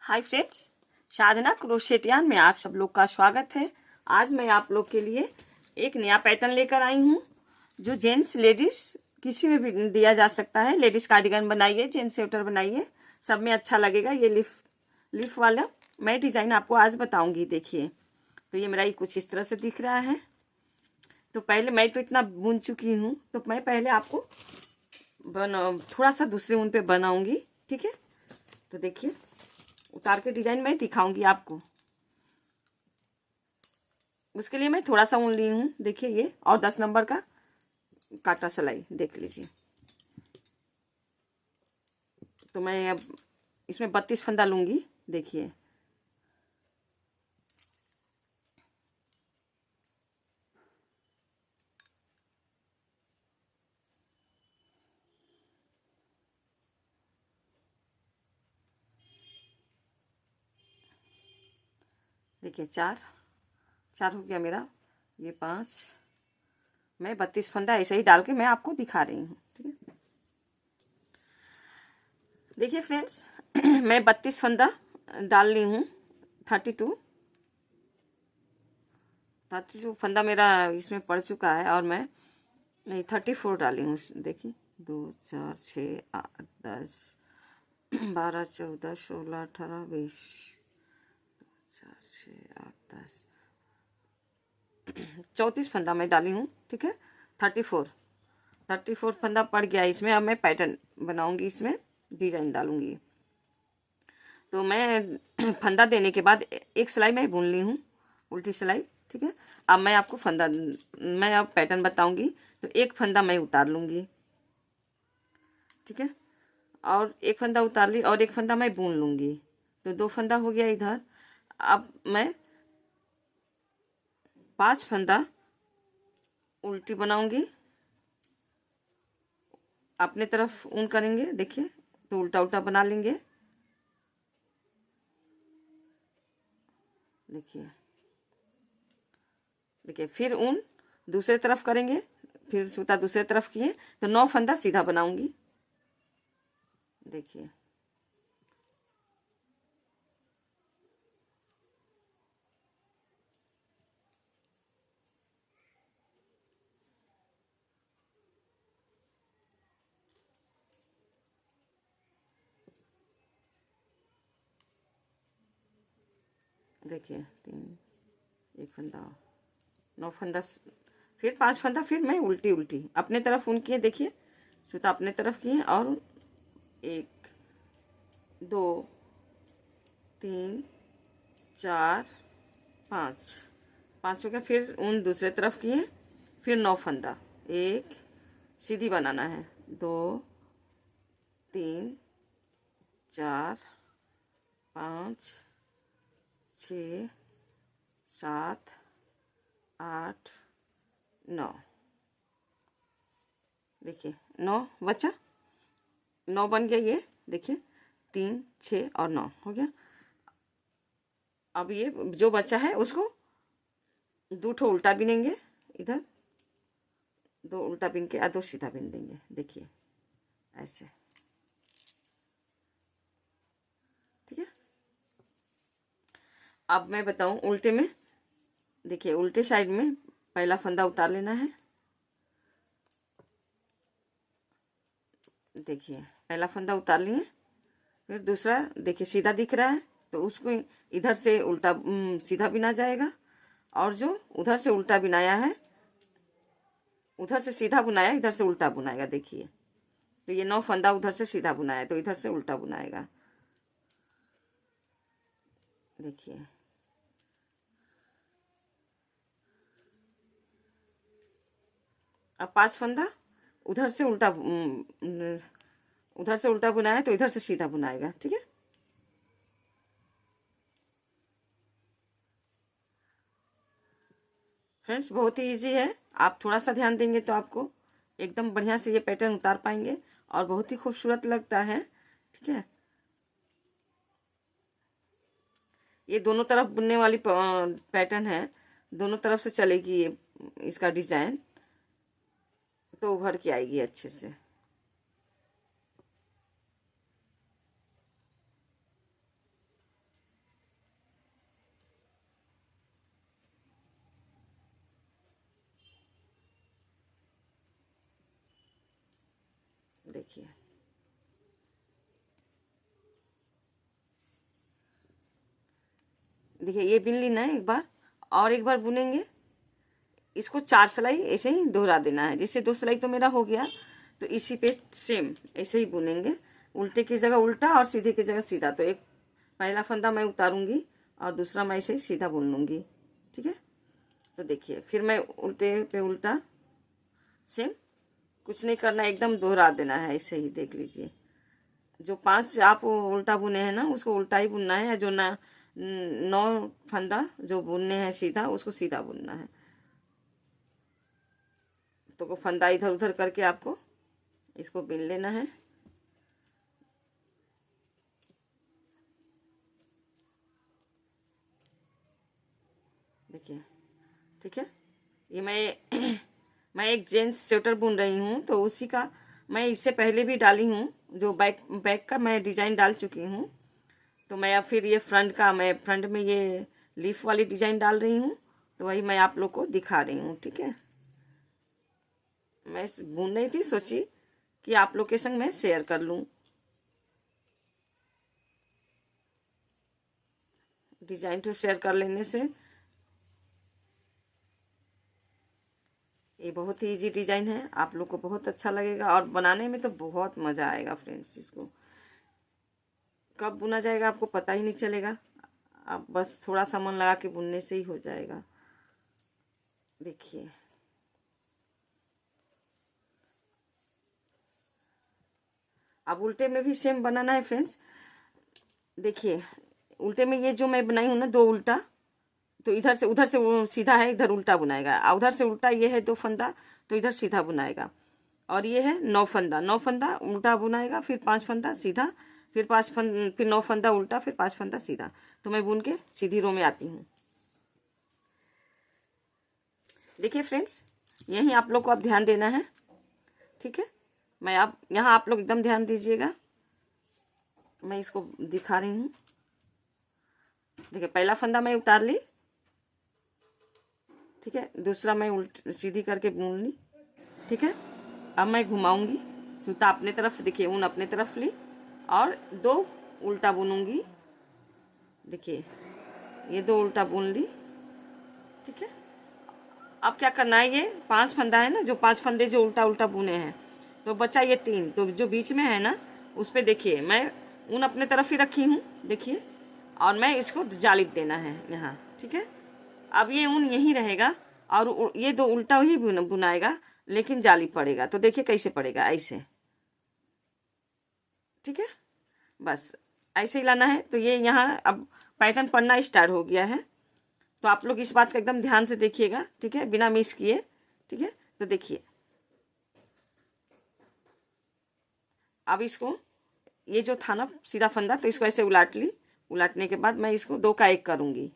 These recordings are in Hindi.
हाय फ्रेंड्स, साधना क्रोशेटियान में आप सब लोग का स्वागत है। आज मैं आप लोग के लिए एक नया पैटर्न लेकर आई हूँ जो जेंट्स लेडीज किसी में भी दिया जा सकता है। लेडीज कार्डिगन बनाइए, जेंट्स स्वेटर बनाइए, सब में अच्छा लगेगा। ये लीफ वाला मैं डिजाइन आपको आज बताऊंगी। देखिए, तो ये मेरा कुछ इस तरह से दिख रहा है। तो पहले मैं तो इतना बुन चुकी हूँ, तो मैं पहले आपको थोड़ा सा दूसरे ऊन पे बनाऊंगी। ठीक है, तो देखिए उतार के डिजाइन मैं दिखाऊंगी आपको। उसके लिए मैं थोड़ा सा ऊन ली हूँ। देखिए ये, और 10 नंबर का काटा सिलाई देख लीजिए। तो मैं अब इसमें 32 फंदा लूंगी। देखिए देखिए, चार हो गया मेरा। ये 5, मैं 32 फंदा ऐसे ही डाल के मैं आपको दिखा रही हूँ। ठीक है, देखिए फ्रेंड्स मैं 32 फंदा डाल ली हूँ। 32 फंदा मेरा इसमें पड़ चुका है, और मैं 34 डाली हूँ। देखिए 2 4 6 8 10 12 14 16 18 20 4 6 8 10 34 फंदा मैं डाली हूँ। ठीक है, 34 फंदा पड़ गया इसमें। अब मैं पैटर्न बनाऊंगी, इसमें डिजाइन डालूंगी। तो मैं फंदा देने के बाद एक सिलाई मैं बुन ली हूँ, उल्टी सिलाई। ठीक है, अब मैं आपको मैं अब पैटर्न बताऊंगी। तो एक फंदा मैं उतार लूंगी। ठीक है, और एक फंदा उतार ली, और एक फंदा मैं बुन लूंगी। तो 2 फंदा हो गया इधर। अब मैं 5 फंदा उल्टी बनाऊंगी, अपने तरफ ऊन करेंगे। देखिए, तो उल्टा उल्टा बना लेंगे। देखिए फिर ऊन दूसरे तरफ करेंगे, फिर सूता दूसरे तरफ किए, तो 9 फंदा सीधा बनाऊंगी। देखिए देखिए 3, एक फंदा, 9 फंदा, फिर 5 फंदा, फिर मैं उल्टी अपने तरफ ऊन किए। देखिए सूता अपने तरफ किए, और 1 2 3 4 5 हो गया। फिर ऊन दूसरे तरफ किए, फिर 9 फंदा, एक सीधी बनाना है, 2 3 4 5 6 7 8 9। देखिए 9 बचा, 9 बन गया ये। देखिए 3 6 और 9 हो गया। अब ये जो बचा है उसको 2 ठो उल्टा बिनेंगे, इधर 2 उल्टा बिन के 2 सीधा बिन देंगे। देखिए ऐसे। ठीक है, अब मैं बताऊं उल्टे में। देखिए उल्टे साइड में पहला फंदा उतार लेना है। देखिए पहला फंदा उतार लिए, फिर दूसरा देखिए सीधा दिख रहा है, तो उसको इधर से उल्टा सीधा बिना जाएगा, और जो उधर से उल्टा बिनाया है, उधर से सीधा बुनाया, इधर से उल्टा बुनाएगा। देखिए, तो ये 9 फंदा उधर से सीधा बुनाया, तो इधर से उल्टा बुनाएगा। देखिए अब 5 फंदा उधर से उल्टा बुनाया, तो इधर से सीधा बुनाएगा। ठीक है, फ्रेंड्स बहुत ही इजी है। आप थोड़ा सा ध्यान देंगे तो आपको एकदम बढ़िया से ये पैटर्न उतार पाएंगे, और बहुत ही खूबसूरत लगता है। ठीक है, ये दोनों तरफ बुनने वाली पैटर्न है, दोनों तरफ से चलेगी ये, इसका डिजाइन तो उभर के आएगी अच्छे से। देखिए ये बिन लेना है एक बार, और एक बार बुनेंगे। इसको 4 सिलाई ऐसे ही दोहरा देना है। जैसे 2 सिलाई तो मेरा हो गया, तो इसी पे सेम ऐसे ही बुनेंगे, उल्टे की जगह उल्टा और सीधे की जगह सीधा। तो एक पहला फंदा मैं उतारूंगी और दूसरा मैं ऐसे ही सीधा बुन लूंगी, ठीक है। तो देखिए फिर मैं उल्टे पे उल्टा, सेम, कुछ नहीं करना, एकदम दोहरा देना है ऐसे ही। देख लीजिए, जो 5 आप उल्टा बुने हैं ना, उसको उल्टा ही बुनना है। जो 9 फंदा जो बुनने हैं सीधा, उसको सीधा बुनना है। तो वो फंदा इधर उधर करके आपको इसको बिन लेना है। देखिए, ठीक है। ये मैं एक जेंट्स स्वेटर बुन रही हूँ, तो उसी का मैं इससे पहले भी डाली हूँ। जो बैक का मैं डिजाइन डाल चुकी हूँ, तो मैं अब फिर ये फ्रंट में ये लीफ वाली डिजाइन डाल रही हूँ। तो वही मैं आप लोग को दिखा रही हूँ, ठीक है। मैं बुन रही थी, सोची कि आप लोग के संग मैं शेयर कर लूँ। डिजाइन तो शेयर कर लेने से, ये बहुत ही इजी डिजाइन है, आप लोग को बहुत अच्छा लगेगा और बनाने में तो बहुत मजा आएगा फ्रेंड्स। इसको कब बुना जाएगा आपको पता ही नहीं चलेगा, आप बस थोड़ा सा मन लगा के बुनने से ही हो जाएगा। देखिए, अब उल्टे में भी सेम बनाना है फ्रेंड्स। देखिए, उल्टे में ये जो मैं बनाई हूँ ना 2 उल्टा, तो इधर से उधर से वो सीधा है, इधर उल्टा बुनाएगा। उधर से उल्टा ये है 2 फंदा, तो इधर सीधा बुनाएगा। और ये है 9 फंदा, 9 फंदा उल्टा बुनाएगा, फिर 5 फंदा सीधा, फिर 9 फंदा उल्टा, फिर 5 फंदा सीधा। तो मैं बुन के सीधी रो में आती हूँ। देखिए फ्रेंड्स, यही आप लोग को अब ध्यान देना है, ठीक है। मैं अब यहाँ आप लोग एकदम ध्यान दीजिएगा, मैं इसको दिखा रही हूँ। देखिए, पहला फंदा मैं उतार ली, ठीक है। दूसरा मैं सीधी करके बुन ली, ठीक है। अब मैं घुमाऊंगी, सूता अपने तरफ, देखिए ऊन अपने तरफ ली और 2 उल्टा बुनूंगी। देखिए, ये 2 उल्टा बुन ली, ठीक है। अब क्या करना है, ये 5 फंदा है ना, जो 5 फंदे जो उल्टा उल्टा बुने हैं, तो बचा ये 3। तो जो बीच में है ना, उस पे देखिए मैं ऊन अपने तरफ ही रखी हूँ, देखिए। और मैं इसको जाली देना है यहाँ, ठीक है। अब ये ऊन यहीं रहेगा और ये 2 उल्टा ही बुनाएगा, लेकिन जाली पड़ेगा। तो देखिए कैसे पड़ेगा, ऐसे, ठीक है। बस ऐसे ही लाना है। तो ये यहाँ अब पैटर्न पड़ना स्टार्ट हो गया है। तो आप लोग इस बात का एकदम ध्यान से देखिएगा, ठीक है, बिना मिस किए, ठीक है। तो देखिए, अब इसको, ये जो था ना सीधा फंदा, तो इसको ऐसे उलाट ली। उलाटने के बाद मैं इसको 2 का 1 करूंगी।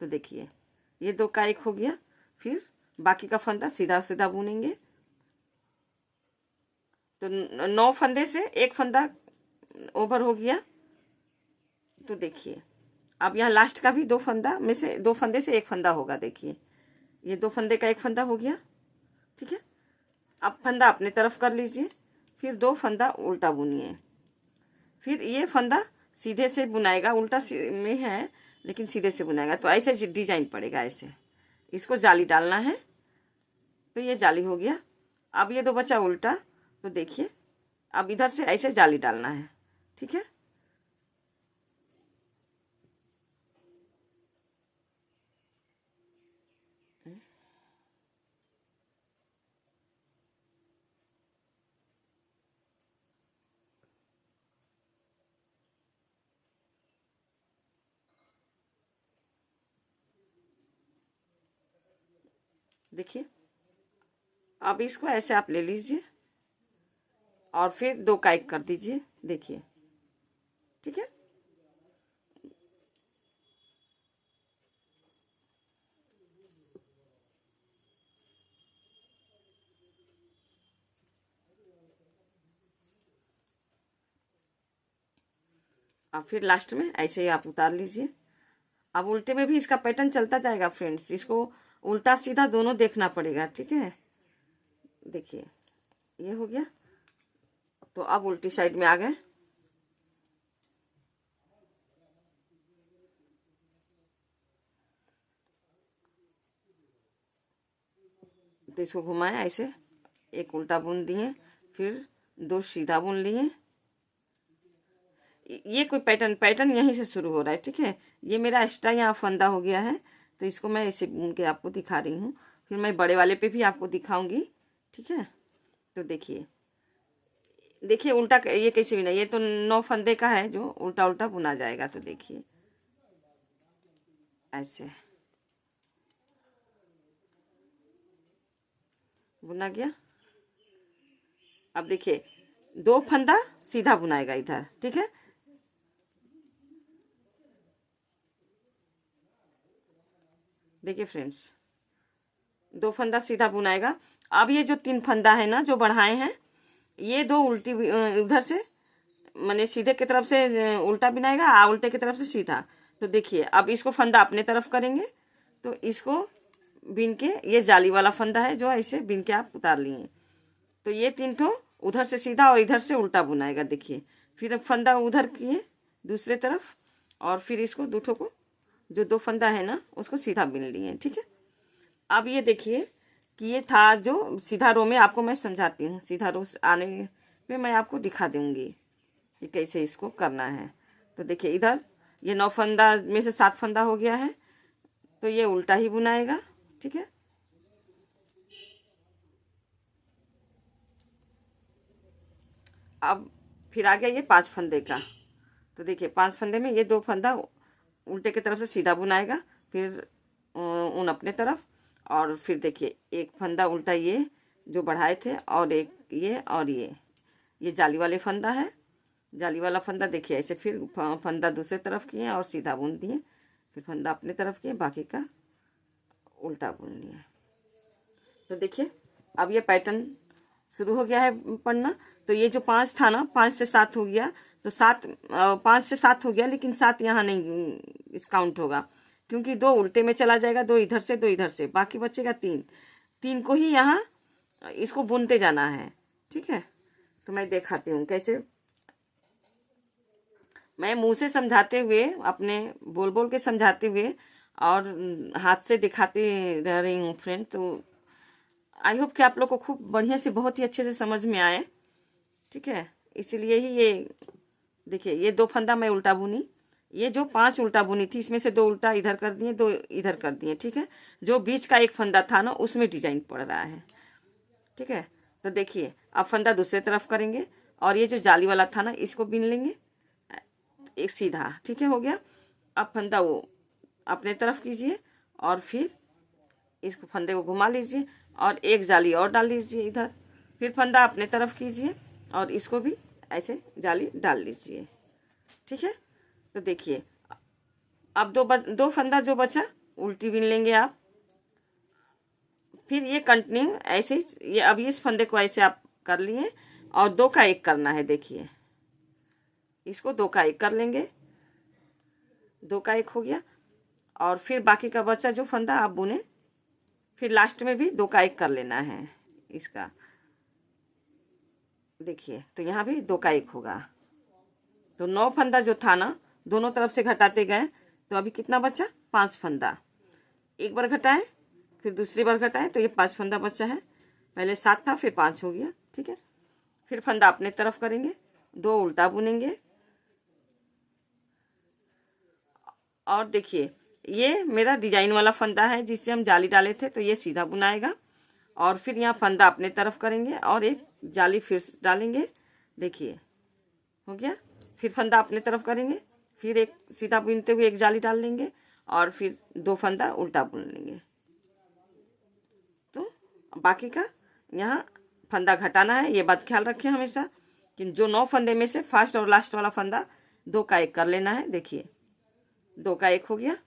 तो देखिए, ये 2 का 1 हो गया। फिर बाकी का फंदा सीधा सीधा बुनेंगे। तो 9 फंदे से 1 फंदा ओवर हो गया। तो देखिए, अब यहाँ लास्ट का भी 2 फंदा में से 2 फंदे से 1 फंदा होगा। देखिए, ये 2 फंदे का 1 फंदा हो गया, ठीक है। अब फंदा अपने तरफ कर लीजिए, फिर 2 फंदा उल्टा बुनिए। फिर ये फंदा सीधे से बुनाएगा, उल्टा में है लेकिन सीधे से बुनाएगा। तो ऐसे डिजाइन पड़ेगा, ऐसे इसको जाली डालना है। तो ये जाली हो गया। अब ये 2 बचा उल्टा, तो देखिए अब इधर से ऐसे जाली डालना है, ठीक है। देखिए, अब इसको ऐसे आप ले लीजिए और फिर 2 का 1 कर दीजिए। देखिए, ठीक है। अब फिर लास्ट में ऐसे ही आप उतार लीजिए। अब उल्टे में भी इसका पैटर्न चलता जाएगा फ्रेंड्स, इसको उल्टा सीधा दोनों देखना पड़ेगा, ठीक है। देखिए, ये हो गया। तो अब उल्टी साइड में आ गए। तो इसको घुमाएं ऐसे, एक उल्टा बुन दिए, फिर 2 सीधा बुन लिए। ये कोई पैटर्न यहीं से शुरू हो रहा है, ठीक है। ये मेरा एक्स्ट्रा यहाँ फंदा हो गया है, तो इसको मैं ऐसे बुन के आपको दिखा रही हूँ। फिर मैं बड़े वाले पे भी आपको दिखाऊंगी, ठीक है। तो देखिए देखिए उल्टा ये कैसे भी नहीं, ये तो 9 फंदे का है जो उल्टा उल्टा बुना जाएगा। तो देखिए ऐसे बुना गया। अब देखिए 2 फंदा सीधा बुनाएगा इधर, ठीक है। देखिए फ्रेंड्स, 2 फंदा सीधा बुनाएगा। अब ये जो 3 फंदा है ना जो बढ़ाए हैं, ये 2 उल्टी उधर से माने सीधे की तरफ से उल्टा बिनाएगा, उल्टे की तरफ से सीधा। तो देखिए अब इसको फंदा अपने तरफ करेंगे, तो इसको बिन के, ये जाली वाला फंदा है जो ऐसे बिन के आप उतार लिए। तो ये 3 ठो उधर से सीधा और इधर से उल्टा बुनाएगा। देखिए फिर फंदा उधर किए दूसरे तरफ, और फिर इसको 2 ठो को, जो 2 फंदा है ना उसको सीधा बिन लिए, ठीक है। अब ये देखिए कि ये था जो सीधा रो में, आपको मैं समझाती हूँ। सीधा रो आने में मैं आपको दिखा दूंगी कि कैसे इसको करना है। तो देखिए इधर ये 9 फंदा में से 7 फंदा हो गया है, तो ये उल्टा ही बुनाएगा, ठीक है। अब फिर आ गया ये 5 फंदे का। तो देखिए 5 फंदे में ये 2 फंदा उल्टे की तरफ से सीधा बुनाएगा, फिर ऊन अपने तरफ, और फिर देखिए एक फंदा उल्टा ये जो बढ़ाए थे, और एक ये, और ये जाली वाले फंदा है, जाली वाला फंदा। देखिए ऐसे फिर फंदा दूसरे तरफ किए और सीधा बुन दिए, फिर फंदा अपने तरफ किए, बाकी का उल्टा बुन लिया। तो देखिए अब ये पैटर्न शुरू हो गया है पढ़ना। तो ये जो 5 था ना, 5 से 7 हो गया, तो 5 से 7 हो गया, लेकिन 7 यहाँ नहीं इस काउंट होगा, क्योंकि 2 उल्टे में चला जाएगा, 2 इधर से 2 इधर से, बाकी बचेगा 3 को ही यहाँ इसको बुनते जाना है, ठीक है। तो मैं दिखाती हूँ कैसे, मैं मुंह से समझाते हुए, अपने बोल बोल के समझाते हुए और हाथ से दिखाते रह रही हूँ फ्रेंड। तो आई होप कि आप लोग को खूब बढ़िया से, बहुत ही अच्छे से समझ में आए, ठीक है। इसलिए ही ये देखिए ये 2 फंदा मैं उल्टा बुनी, ये जो 5 उल्टा बुनी थी इसमें से 2 उल्टा इधर कर दिए, 2 इधर कर दिए, ठीक है। जो बीच का एक फंदा था ना उसमें डिजाइन पड़ रहा है, ठीक है। तो देखिए अब फंदा दूसरे तरफ करेंगे, और ये जो जाली वाला था ना इसको बिन लेंगे एक सीधा, ठीक है, हो गया। अब फंदा वो अपने तरफ कीजिए, और फिर इसको फंदे को घुमा लीजिए, और एक जाली और डाल लीजिए इधर, फिर फंदा अपने तरफ कीजिए, और इसको भी ऐसे जाली डाल लीजिए, ठीक है। तो देखिए अब 2 फंदा जो बचा उल्टी बिन लेंगे आप, फिर ये कंटिन्यू ऐसे ही, ये अब इस फंदे को ऐसे आप कर लिए, और 2 का 1 करना है। देखिए इसको 2 का 1 कर लेंगे, 2 का 1 हो गया, और फिर बाकी का बचा जो फंदा आप बुने, फिर लास्ट में भी 2 का 1 कर लेना है इसका। देखिए तो यहाँ भी 2 का 1 होगा। तो 9 फंदा जो था ना दोनों तरफ से घटाते गए, तो अभी कितना बचा, 5 फंदा। एक बार घटाएं, फिर दूसरी बार घटाएं, तो ये 5 फंदा बचा है। पहले 7 था, फिर 5 हो गया, ठीक है। फिर फंदा अपने तरफ करेंगे, 2 उल्टा बुनेंगे, और देखिए ये मेरा डिजाइन वाला फंदा है जिससे हम जाली डाले थे, तो ये सीधा बुनाएगा, और फिर यहाँ फंदा अपने तरफ करेंगे और एक जाली फिर डालेंगे। देखिए हो गया, फिर फंदा अपने तरफ करेंगे, फिर एक सीधा बुनते हुए एक जाली डाल लेंगे, और फिर 2 फंदा उल्टा बुन लेंगे। तो बाकी का यहाँ फंदा घटाना है, ये बात ख्याल रखें हमेशा कि जो 9 फंदे में से फर्स्ट और लास्ट वाला फंदा 2 का 1 कर लेना है। देखिए 2 का 1 हो गया,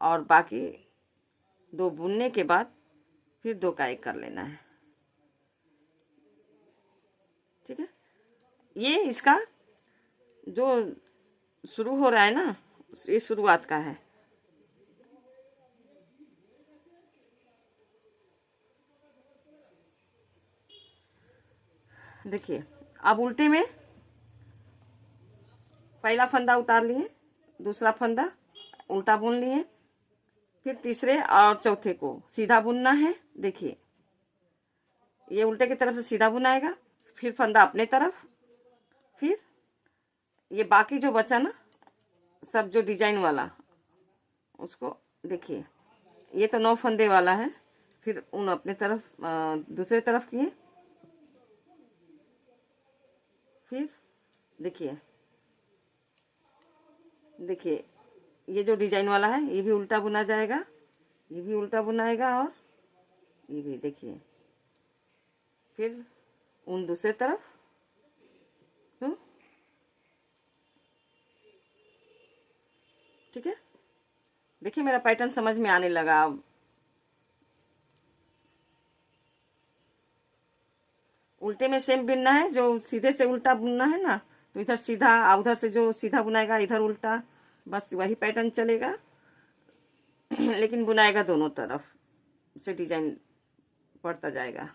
और बाकी 2 बुनने के बाद फिर 2 का 1 कर लेना है, ठीक है। ये इसका जो शुरू हो रहा है ना, ये शुरुआत का है। देखिए अब उल्टे में पहला फंदा उतार लिए, दूसरा फंदा उल्टा बुन लिए, फिर तीसरे और चौथे को सीधा बुनना है। देखिए ये उल्टे की तरफ से सीधा बुनाएगा, फिर फंदा अपने तरफ, फिर ये बाकी जो बचा ना सब जो डिजाइन वाला उसको देखिए, ये तो 9 फंदे वाला है, फिर ऊन अपने तरफ दूसरे तरफ किए, फिर देखिए देखिए ये जो डिजाइन वाला है ये भी उल्टा बुना जाएगा, ये भी उल्टा बुनाएगा, और ये भी देखिए, फिर ऊन दूसरे तरफ, तो ठीक है। देखिए मेरा पैटर्न समझ में आने लगा अब। उल्टे में सेम बुनना है, जो सीधे से उल्टा बुनना है ना, तो इधर सीधा, उधर से जो सीधा बुनाएगा इधर उल्टा, बस वही पैटर्न चलेगा। लेकिन बुनाएगा दोनों तरफ से, डिजाइन पड़ता जाएगा।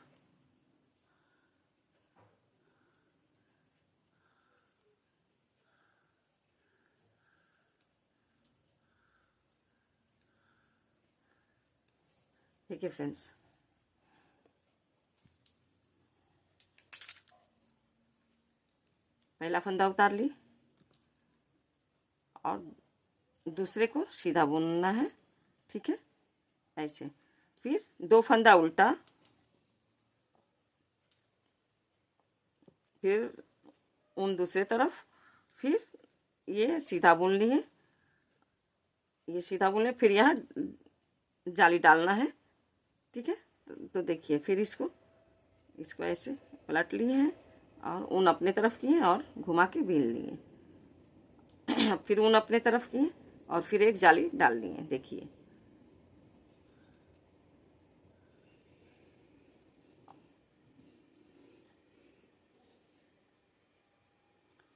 देखिए फ्रेंड्स, पहला फंदा उतार ली और दूसरे को सीधा बुनना है, ठीक है, ऐसे। फिर 2 फंदा उल्टा, फिर ऊन दूसरे तरफ, फिर ये सीधा बुन लिए, ये सीधा बुन लिए, फिर यहाँ जाली डालना है, ठीक है। तो देखिए, फिर इसको ऐसे पलट लिए हैं और ऊन अपने तरफ किए और घुमा के बीन लिए। फिर ऊन अपने तरफ किए और फिर एक जाली डाल लिए, देखिए।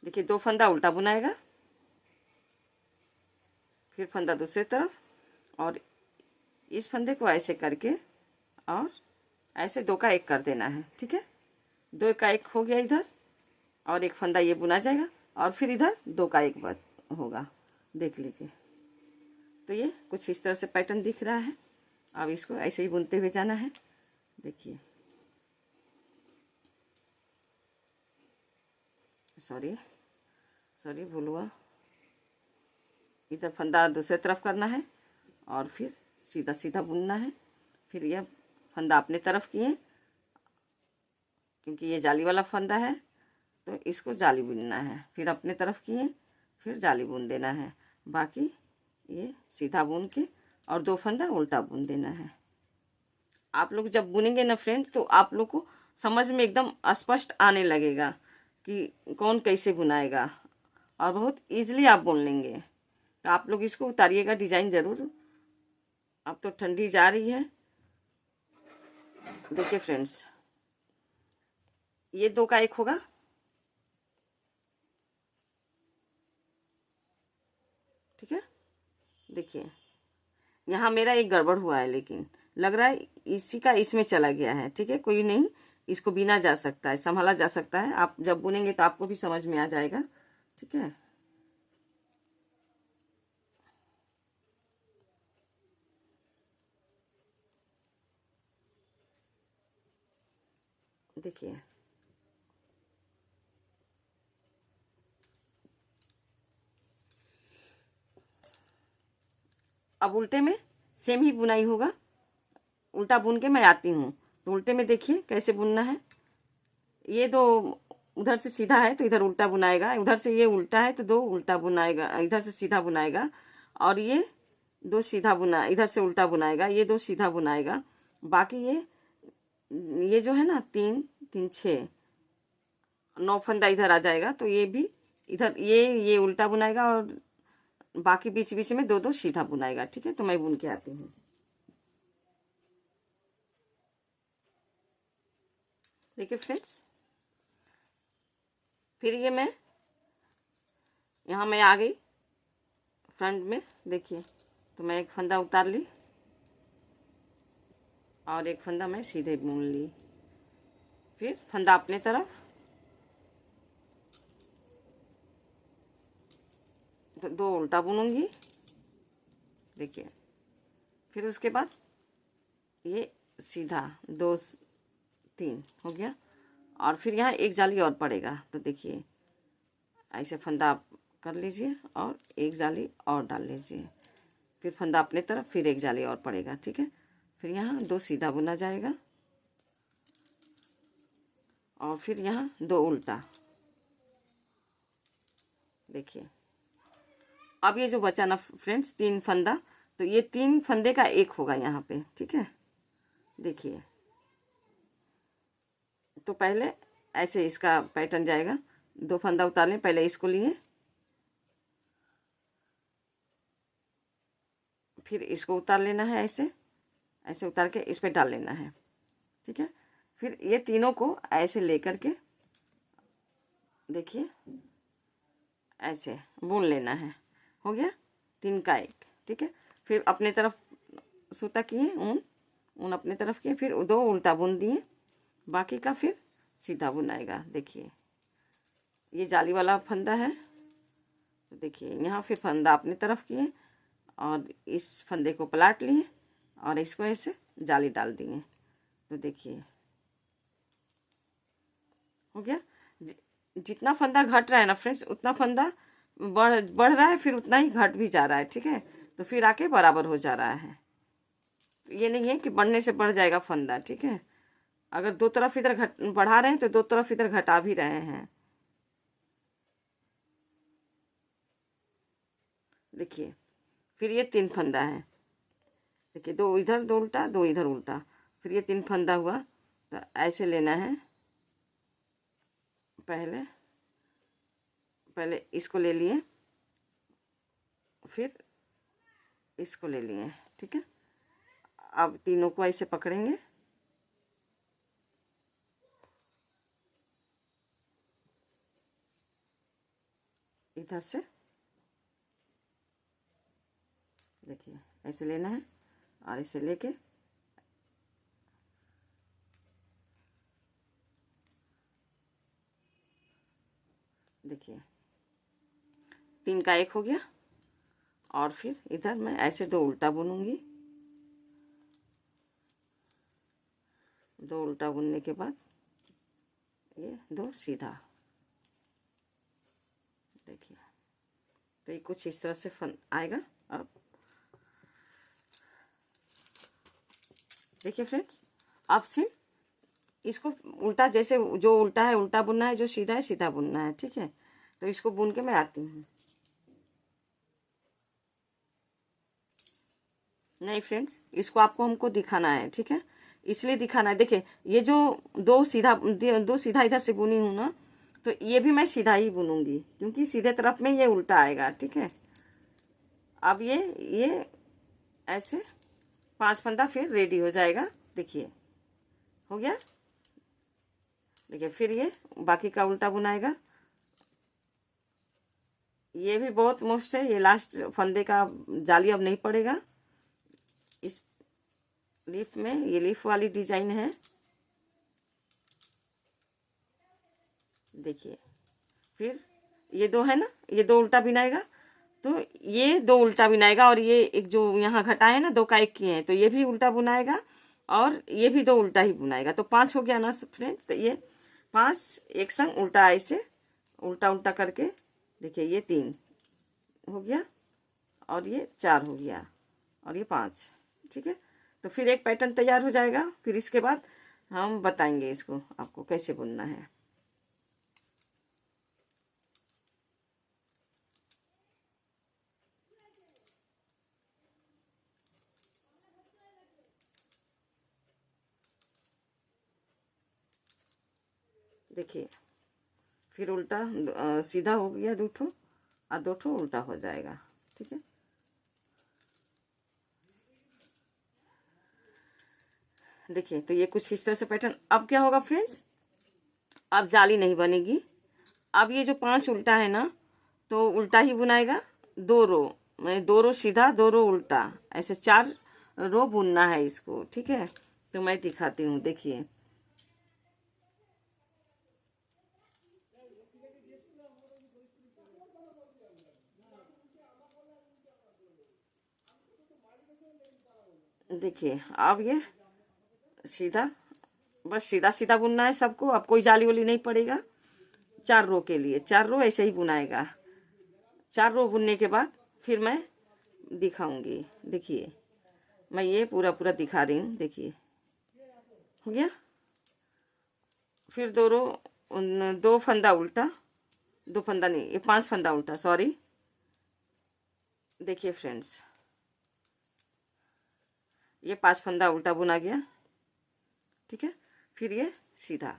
देखिए 2 फंदा उल्टा बुनाएगा, फिर फंदा दूसरे तरफ, और इस फंदे को ऐसे करके और ऐसे 2 का 1 कर देना है, ठीक है। 2 का 1 हो गया इधर, और एक फंदा ये बुना जाएगा, और फिर इधर 2 का 1 बस होगा, देख लीजिए। तो ये कुछ इस तरह से पैटर्न दिख रहा है। अब इसको ऐसे ही बुनते हुए जाना है, देखिए। सॉरी भूल हुआ। इधर फंदा दूसरे तरफ करना है और फिर सीधा सीधा बुनना है। फिर यह फंदा अपने तरफ किए, क्योंकि ये जाली वाला फंदा है तो इसको जाली बुनना है। फिर अपने तरफ किए, फिर जाली बुन देना है। बाकी ये सीधा बुन के और 2 फंदा उल्टा बुन देना है। आप लोग जब बुनेंगे ना फ्रेंड्स, तो आप लोग को समझ में एकदम स्पष्ट आने लगेगा कि कौन कैसे बुनाएगा, और बहुत इजीली आप बुन लेंगे। तो आप लोग इसको उतारिएगा डिजाइन जरूर। अब तो ठंडी जा रही है। देखिए फ्रेंड्स, ये 2 का 1 होगा, ठीक है। देखिए यहाँ मेरा एक गड़बड़ हुआ है, लेकिन लग रहा है इसी का इसमें चला गया है, ठीक है। कोई नहीं, इसको बीना जा सकता है, संभाला जा सकता है। आप जब बुनेंगे तो आपको भी समझ में आ जाएगा, ठीक है। देखिए अब उल्टे में सेम ही बुनाई होगा। उल्टा बुन के मैं आती हूँ, तो उल्टे में देखिए कैसे बुनना है। ये 2 उधर से सीधा है तो इधर उल्टा बुनाएगा, उधर से ये उल्टा है तो 2 उल्टा बुनाएगा, इधर से सीधा बुनाएगा, और ये 2 सीधा बुना, इधर से उल्टा बुनाएगा, ये 2 सीधा बुनाएगा। बाकी ये जो है ना 3 3 6 9 फंदा इधर आ जाएगा, तो ये भी इधर ये उल्टा बुनाएगा, और बाकी बीच बीच में 2 2 सीधा बुनाएगा, ठीक है। तो मैं बुन के आती हूँ। देखिए फ्रेंड्स, फिर ये मैं यहाँ मैं आ गई फ्रंट में, देखिए। तो मैं एक फंदा उतार ली और एक फंदा मैं सीधे बुन ली। फिर फंदा अपने तरफ, तो 2 उल्टा बुनूंगी, देखिए। फिर उसके बाद ये सीधा 2 3 हो गया। और फिर यहाँ एक जाली और पड़ेगा, तो देखिए ऐसे फंदा आप कर लीजिए और एक जाली और डाल लीजिए, फिर फंदा अपने तरफ, फिर एक जाली और पड़ेगा, ठीक है। फिर यहाँ 2 सीधा बुना जाएगा और फिर यहाँ 2 उल्टा। देखिए अब ये जो बचा ना फ्रेंड्स 3 फंदा, तो ये 3 फंदे का एक होगा यहाँ पे, ठीक है। देखिए तो पहले ऐसे इसका पैटर्न जाएगा, 2 फंदा उतार लें, पहले इसको लिए, फिर इसको उतार लेना है, ऐसे ऐसे उतार के इस पे डाल लेना है, ठीक है। फिर ये तीनों को ऐसे लेकर के देखिए ऐसे बुन लेना है, हो गया 3 का 1, ठीक है। फिर अपने तरफ सूता किए, ऊन अपने तरफ किए, फिर 2 उल्टा बुन दिए, बाकी का फिर सीधा बुनाएगा। देखिए ये जाली वाला फंदा है, तो देखिए यहाँ फिर फंदा अपने तरफ किए और इस फंदे को पलट लिए और इसको ऐसे जाली डाल दिए, तो देखिए हो गया। जितना फंदा घट रहा है ना फ्रेंड्स, उतना फंदा बढ़ रहा है, फिर उतना ही घट भी जा रहा है, ठीक है। तो फिर आके बराबर हो जा रहा है, ये नहीं है कि बढ़ने से बढ़ जाएगा फंदा, ठीक है। अगर 2 तरफ इधर बढ़ा रहे हैं तो 2 तरफ इधर घटा भी रहे हैं। देखिए फिर ये 3 फंदा है, देखिए 2 इधर 2 उल्टा, 2 इधर उल्टा, फिर ये 3 फंदा हुआ, तो ऐसे लेना है। पहले इसको ले लिए, फिर इसको ले लिए, ठीक है। अब तीनों को ऐसे पकड़ेंगे, इधर से देखिए ऐसे लेना है और इसे लेके देखिए 3 का 1 हो गया। और फिर इधर मैं ऐसे 2 उल्टा बुनूंगी, 2 उल्टा बुनने के बाद ये 2 सीधा। देखिए तो ये कुछ इस तरह से आएगा। अब देखिए फ्रेंड्स, अब सिर्फ इसको उल्टा, जैसे जो उल्टा है उल्टा बुनना है, जो सीधा है सीधा बुनना है, ठीक है। तो इसको बुन के मैं आती हूँ। नहीं फ्रेंड्स, इसको आपको हमको दिखाना है, ठीक है, इसलिए दिखाना है। देखिए ये जो 2 सीधा इधर से बुनी हूँ ना, तो ये भी मैं सीधा ही बुनूंगी, क्योंकि सीधे तरफ में ये उल्टा आएगा, ठीक है। अब ये ऐसे 5 फंदा फिर रेडी हो जाएगा। देखिए हो गया। देखिए फिर ये बाकी का उल्टा बुनाएगा, ये भी बहुत मुश्किल है, ये लास्ट फंदे का जाली अब नहीं पड़ेगा। इस लीफ में ये लीफ वाली डिजाइन है, देखिए। फिर ये 2 है ना, ये 2 उल्टा बिनाएगा, तो ये 2 उल्टा बिनाएगा, और ये एक जो यहाँ घटा है ना 2 का 1 किए हैं, तो ये भी उल्टा बुनाएगा और ये भी 2 उल्टा ही बुनाएगा, तो 5 हो गया ना फ्रेंड्स। तो ये 5 एक संग उल्टा ऐसे उल्टा उल्टा करके देखिए, ये 3 हो गया और ये 4 हो गया और ये 5, ठीक है। तो फिर एक पैटर्न तैयार हो जाएगा। फिर इसके बाद हम बताएंगे इसको आपको कैसे बुनना है। देखिए फिर उल्टा सीधा हो गया 2 ठो और 2 ठो उल्टा हो जाएगा, ठीक है। देखिए तो ये कुछ इस तरह से पैटर्न। अब क्या होगा फ्रेंड्स, अब जाली नहीं बनेगी। अब ये जो 5 उल्टा है ना, तो उल्टा ही बुनाएगा, 2 रो, मैं 2 रो सीधा 2 रो उल्टा, ऐसे 4 रो बुनना है इसको, ठीक है। तो मैं दिखाती हूँ, देखिए देखिए अब ये सीधा बस सीधा सीधा बुनना है सबको, अब कोई जाली वाली नहीं पड़ेगा। 4 रो के लिए 4 रो ऐसे ही बुनाएगा। 4 रो बुनने के बाद फिर मैं दिखाऊंगी। देखिए मैं ये पूरा पूरा दिखा रही हूँ। देखिए हो गया। फिर 2 रो 2 फंदा उल्टा, 2 फंदा नहीं, ये 5 फंदा उल्टा, सॉरी। देखिए फ्रेंड्स, ये 5 फंदा उल्टा बुना गया, ठीक है। फिर ये सीधा,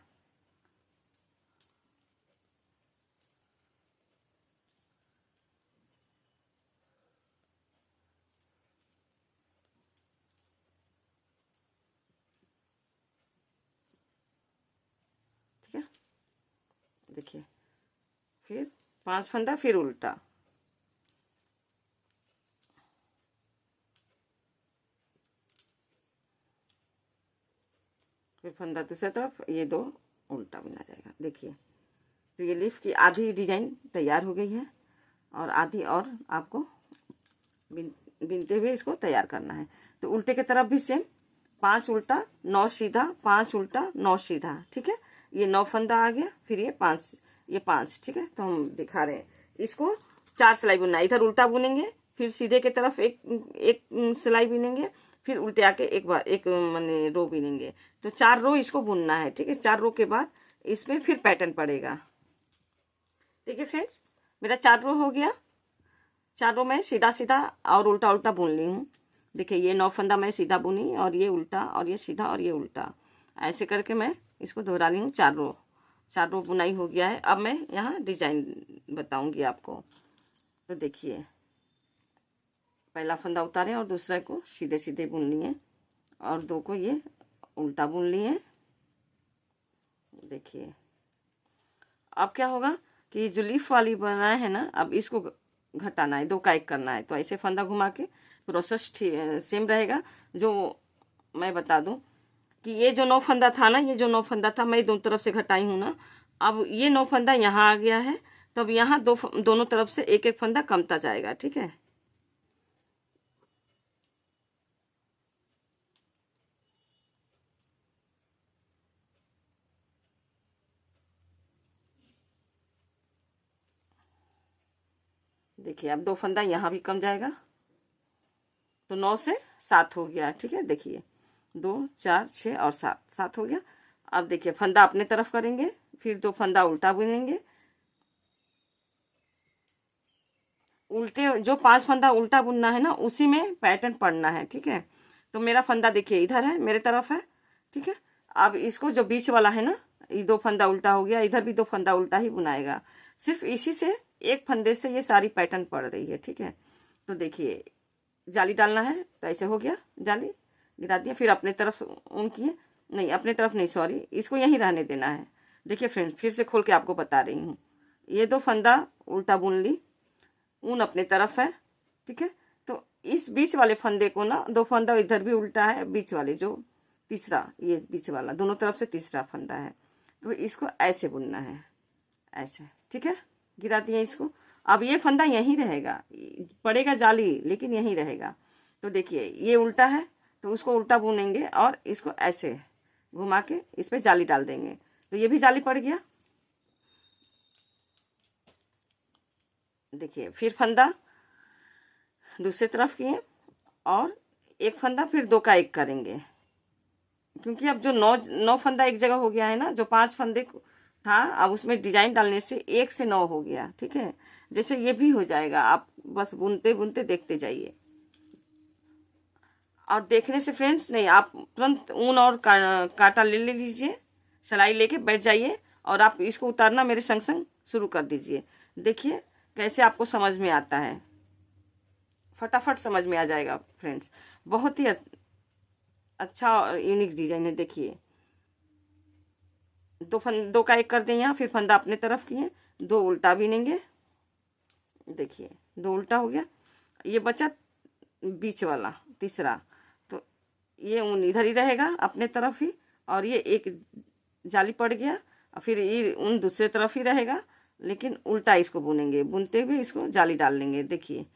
ठीक है। देखिए फिर 5 फंदा, फिर उल्टा, फिर फंदा दूसरी तरफ, ये 2 उल्टा बुना जाएगा। देखिए तो ये लीफ की आधी डिजाइन तैयार हो गई है और आधी और आपको बिनते हुए इसको तैयार करना है। तो उल्टे की तरफ भी सेम 5 उल्टा 9 सीधा, 5 उल्टा 9 सीधा, ठीक है। ये 9 फंदा आ गया, फिर ये 5, ठीक है। तो हम दिखा रहे हैं इसको 4 सिलाई बुनना है। इधर उल्टा बुनेंगे, फिर सीधे की तरफ एक सिलाई बुनेंगे, फिर उल्टे आके एक बार एक माने रो बुनेंगे। तो 4 रो इसको बुनना है, ठीक है। 4 रो के बाद इसमें फिर पैटर्न पड़ेगा। ठीक है फ्रेंड्स, मेरा 4 रो हो गया। 4 रो मैं सीधा सीधा और उल्टा उल्टा बुन ली हूँ। देखिए ये 9 फंदा मैं सीधा बुनी, और ये उल्टा, और ये सीधा, और ये उल्टा, ऐसे करके मैं इसको दोहरा ली हूँ। 4 रो बुनाई हो गया है। अब मैं यहाँ डिजाइन बताऊंगी आपको। तो देखिए पहला फंदा उतारे और दूसरे को सीधे सीधे बुन लिए, और 2 को ये उल्टा बुन लिए। देखिए अब क्या होगा कि जो लीफ वाली बनाए है ना, अब इसको घटाना है, 2 का 1 करना है। तो ऐसे फंदा घुमा के प्रोसेस सेम रहेगा। जो मैं बता दूं कि ये जो 9 फंदा था ना, ये जो 9 फंदा था मैं दोनों तरफ से घटाई हूँ ना, अब ये 9 फंदा यहाँ आ गया है। तब यहाँ दोनों तरफ से एक एक फंदा कमता जाएगा, ठीक है। देखिए अब 2 फंदा यहाँ भी कम जाएगा, तो 9 से 7 हो गया, ठीक है। देखिए 2 4 6 और 7 हो गया। अब देखिए फंदा अपने तरफ करेंगे, फिर 2 फंदा उल्टा बुनेंगे। उल्टे जो 5 फंदा उल्टा बुनना है ना, उसी में पैटर्न पड़ना है, ठीक है। तो मेरा फंदा देखिए इधर है, मेरे तरफ है, ठीक है। अब इसको जो बीच वाला है ना, ये 2 फंदा उल्टा हो गया, इधर भी 2 फंदा उल्टा ही बुनाएगा। सिर्फ इसी से एक फंदे से ये सारी पैटर्न पड़ रही है, ठीक है। तो देखिए जाली डालना है, तो ऐसे हो गया, जाली गिरा दिया। फिर अपने तरफ ऊन किए, नहीं अपने तरफ नहीं, सॉरी, इसको यहीं रहने देना है। देखिए फ्रेंड्स फिर से खोल के आपको बता रही हूँ। ये 2 फंदा उल्टा बुन ली, ऊन अपने तरफ है, ठीक है। तो इस बीच वाले फंदे को ना, 2 फंदा इधर भी उल्टा है, बीच वाले जो तीसरा, ये बीच वाला दोनों तरफ से तीसरा फंदा है, तो इसको ऐसे बुनना है, ऐसे, ठीक है। गिरा दिए इसको। अब ये फंदा यहीं रहेगा, पड़ेगा जाली लेकिन यहीं रहेगा। तो देखिए ये उल्टा है, तो उसको उल्टा बुनेंगे और इसको ऐसे घुमा के इस पे जाली डाल देंगे, तो ये भी जाली पड़ गया। देखिए फिर फंदा दूसरी तरफ किए, और एक फंदा फिर 2 का 1 करेंगे, क्योंकि अब जो 9 फंदा एक जगह हो गया है ना, जो 5 फंदे था, अब उसमें डिजाइन डालने से 1 से 9 हो गया, ठीक है। जैसे ये भी हो जाएगा, आप बस बुनते बुनते देखते जाइए। और देखने से फ्रेंड्स नहीं, आप तुरंत ऊन और कांटा ले लीजिए, सिलाई लेके बैठ जाइए, और आप इसको उतारना मेरे संग संग शुरू कर दीजिए। देखिए कैसे आपको समझ में आता है, फटाफट समझ में आ जाएगा फ्रेंड्स। बहुत ही अच्छा और यूनिक डिजाइन है। देखिए 2 का 1 कर दें यहाँ, फिर फंदा अपने तरफ किए, 2 उल्टा बिनेंगे। देखिए 2 उल्टा हो गया, ये बचा बीच वाला तीसरा, तो ये ऊन इधर ही रहेगा अपने तरफ ही, और ये एक जाली पड़ गया, और फिर ये ऊन दूसरे तरफ ही रहेगा, लेकिन उल्टा इसको बुनेंगे, बुनते हुए इसको जाली डाल लेंगे। देखिए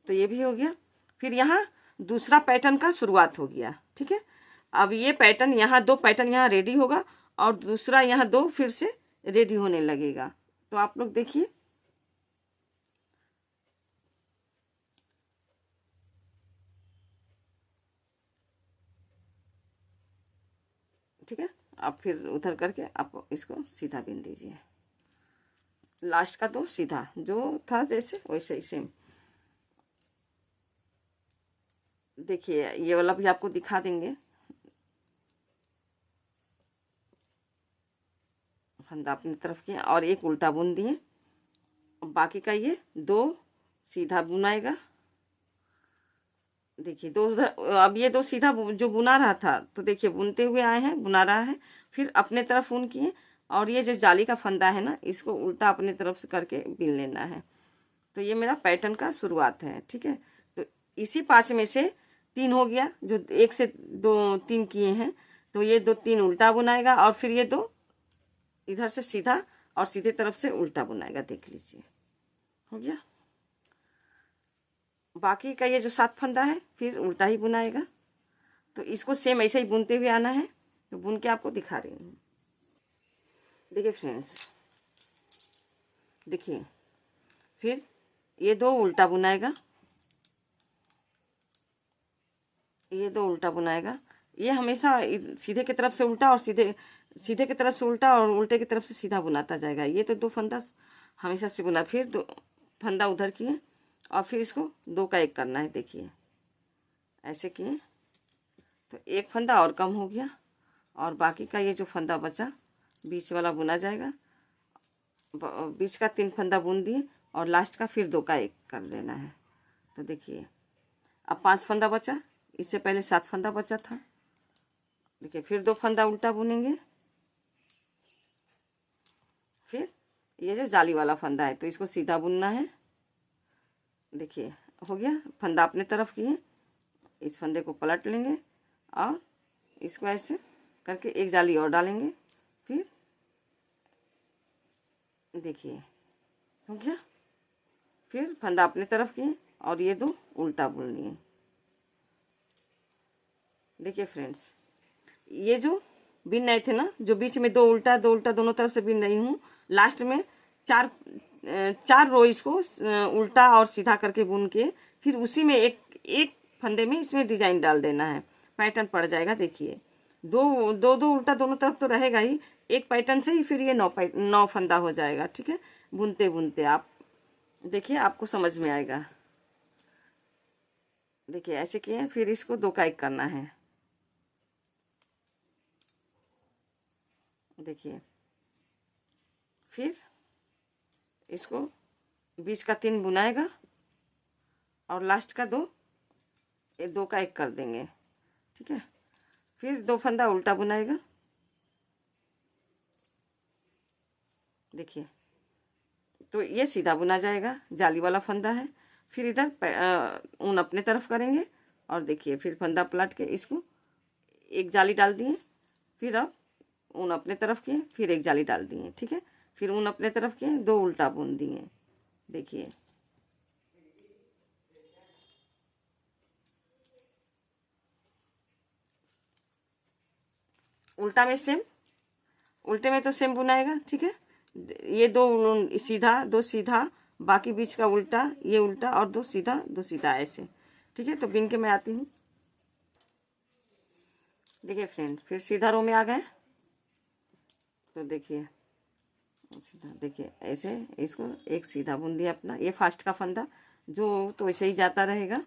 तो ये भी हो गया। फिर यहाँ दूसरा पैटर्न का शुरुआत हो गया, ठीक है। अब ये पैटर्न यहाँ 2 पैटर्न यहाँ रेडी होगा और दूसरा यहाँ 2 फिर से रेडी होने लगेगा। तो आप लोग देखिए, ठीक है। अब फिर उधर करके आप इसको सीधा बिन दीजिए। लास्ट का 2 सीधा, जो था जैसे वैसे ही सेम। देखिए ये वाला भी आपको दिखा देंगे। फंदा अपनी तरफ किया और एक उल्टा बुन दिए। बाकी का ये 2 सीधा बुनाएगा। देखिए 2 अब ये 2 सीधा जो बुना रहा था, तो देखिए बुनते हुए आए हैं, बुना रहा है, फिर अपने तरफ ऊन किए और ये जो जाली का फंदा है ना, इसको उल्टा अपने तरफ से करके बिन लेना है। तो ये मेरा पैटर्न का शुरुआत है, ठीक है। तो इसी 5 में से 3 हो गया, जो 1 से 2 3 किए हैं, तो ये 2 3 उल्टा बुनाएगा और फिर ये 2 इधर से सीधा और सीधे तरफ से उल्टा बुनाएगा। देख लीजिए, हो गया। बाकी का ये जो 7 फंदा है फिर उल्टा ही बुनाएगा। तो इसको सेम ऐसे ही बुनते हुए आना है। तो बुन के आपको दिखा रही हूँ। देखिए फ्रेंड्स, देखिए फिर ये 2 उल्टा बुनाएगा, ये 2 उल्टा बुनाएगा। ये हमेशा सीधे की तरफ से उल्टा और सीधे की तरफ से उल्टा और उल्टे की तरफ से सीधा बुनाता जाएगा। ये तो 2 फंदा हमेशा से बुना, फिर 2 फंदा उधर किए और फिर इसको 2 का 1 करना है। देखिए ऐसे किए तो 1 फंदा और कम हो गया और बाकी का ये जो फंदा बचा बीच वाला बुना जाएगा। बीच का 3 फंदा बुन दिए और लास्ट का फिर 2 का 1 कर देना है। तो देखिए अब 5 फंदा बचा, इससे पहले 7 फंदा बचा था। देखिए फिर 2 फंदा उल्टा बुनेंगे। फिर ये जो जाली वाला फंदा है तो इसको सीधा बुनना है। देखिए हो गया, फंदा अपने तरफ किए, इस फंदे को पलट लेंगे और इसको ऐसे करके 1 जाली और डालेंगे। फिर देखिए हो गया, फिर फंदा अपने तरफ किए और ये 2 उल्टा बुन लिए। देखिए फ्रेंड्स, ये जो बिन रहे थे ना, जो बीच में 2 उल्टा दोनों तरफ से बिन रही हूँ, लास्ट में 4 रो इसको उल्टा और सीधा करके बुन के फिर उसी में एक फंदे में इसमें डिजाइन डाल देना है। पैटर्न पड़ जाएगा। देखिए 2 उल्टा दोनों तरफ तो रहेगा ही, एक पैटर्न से ही फिर ये 9 फंदा हो जाएगा। ठीक है, बुनते बुनते आप देखिए आपको समझ में आएगा। देखिए ऐसे किए, फिर इसको 2 का 1 करना है। देखिए फिर इसको बीच का 3 बुनाएगा और लास्ट का 2 का 1 कर देंगे। ठीक है, फिर 2 फंदा उल्टा बुनाएगा। देखिए तो ये सीधा बुना जाएगा, जाली वाला फंदा है। फिर इधर ऊन अपने तरफ करेंगे और देखिए फिर फंदा पलट के इसको 1 जाली डाल दिए, फिर अब ऊन अपने तरफ किए, फिर 1 जाली डाल दिए। ठीक है, फिर ऊन अपने तरफ किए, 2 उल्टा बुन दिए। देखिए उल्टा में सेम, उल्टे में तो सेम बुनाएगा। ठीक है, ये 2 सीधा 2 सीधा, बाकी बीच का उल्टा, ये उल्टा और 2 सीधा 2 सीधा ऐसे। ठीक है, तो बिन के मैं आती हूँ। देखिए फ्रेंड, फिर सीधा रो में आ गए। तो देखिए सीधा, देखिए ऐसे इसको 1 सीधा बुन दिया अपना, ये फास्ट का फंदा जो तो ऐसे ही जाता रहेगा